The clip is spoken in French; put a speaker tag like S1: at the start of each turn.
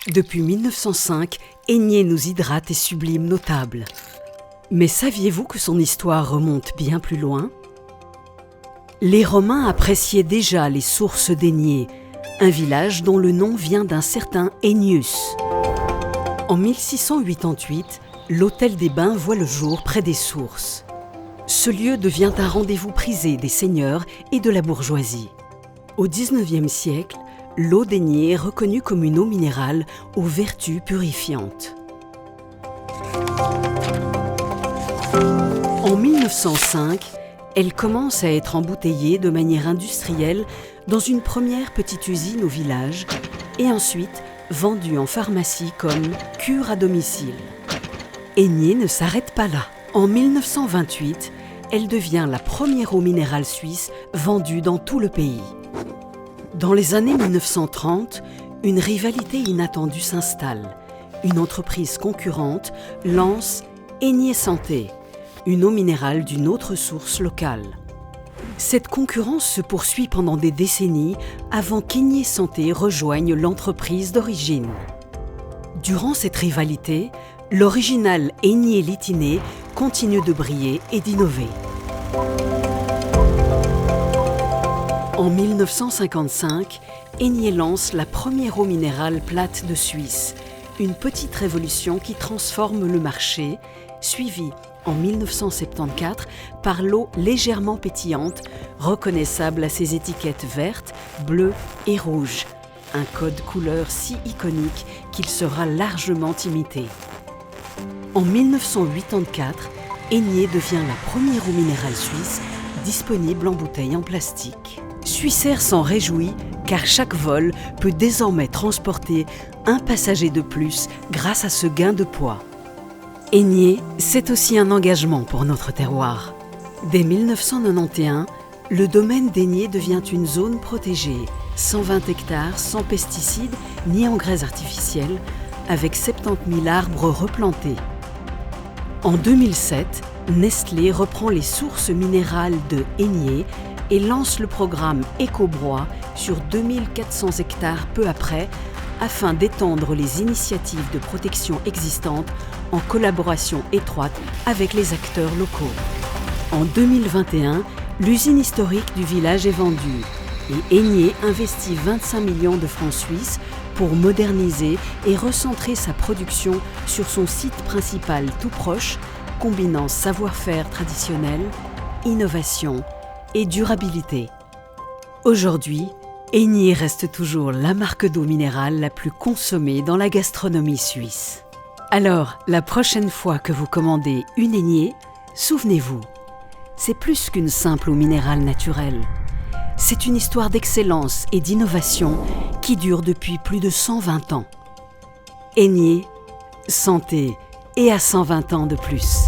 S1: Depuis 1905, Aigné nous hydrate et sublime nos tables. Mais saviez-vous que son histoire remonte bien plus loin? Les Romains appréciaient déjà les sources d'Aigné, un village dont le nom vient d'un certain Ennius. En 1688, l'hôtel des Bains voit le jour près des sources. Ce lieu devient un rendez-vous prisé des seigneurs et de la bourgeoisie. Au XIXe siècle, l'eau d'Aigné est reconnue comme une eau minérale aux vertus purifiantes. En 1905, elle commence à être embouteillée de manière industrielle dans une première petite usine au village et ensuite vendue en pharmacie comme cure à domicile. Aigné ne s'arrête pas là. En 1928, elle devient la première eau minérale suisse vendue dans tout le pays. Dans les années 1930, une rivalité inattendue s'installe. Une entreprise concurrente lance Aigné Santé, une eau minérale d'une autre source locale. Cette concurrence se poursuit pendant des décennies avant qu'Aigné Santé rejoigne l'entreprise d'origine. Durant cette rivalité, l'original Aigné Litiné continue de briller et d'innover. En 1955, Aigné lance la première eau minérale plate de Suisse, une petite révolution qui transforme le marché, suivie en 1974 par l'eau légèrement pétillante, reconnaissable à ses étiquettes vertes, bleues et rouges, un code couleur si iconique qu'il sera largement imité. En 1984, Aigné devient la première eau minérale suisse disponible en bouteille en plastique. Suissair s'en réjouit car chaque vol peut désormais transporter un passager de plus grâce à ce gain de poids. Aigné, c'est aussi un engagement pour notre terroir. Dès 1991, le domaine d'Aigné devient une zone protégée, 120 hectares sans pesticides ni engrais artificiels, avec 70 000 arbres replantés. En 2007, Nestlé reprend les sources minérales de Aigné et lance le programme Écobrois sur 2400 hectares peu après, afin d'étendre les initiatives de protection existantes en collaboration étroite avec les acteurs locaux. En 2021, l'usine historique du village est vendue et Aigné investit 25 millions de francs suisses pour moderniser et recentrer sa production sur son site principal tout proche, combinant savoir-faire traditionnel, innovation et durabilité. Aujourd'hui, Aigné reste toujours la marque d'eau minérale la plus consommée dans la gastronomie suisse. Alors, la prochaine fois que vous commandez une Aigné, souvenez-vous, c'est plus qu'une simple eau minérale naturelle. C'est une histoire d'excellence et d'innovation qui dure depuis plus de 120 ans. Aigné, santé et à 120 ans de plus.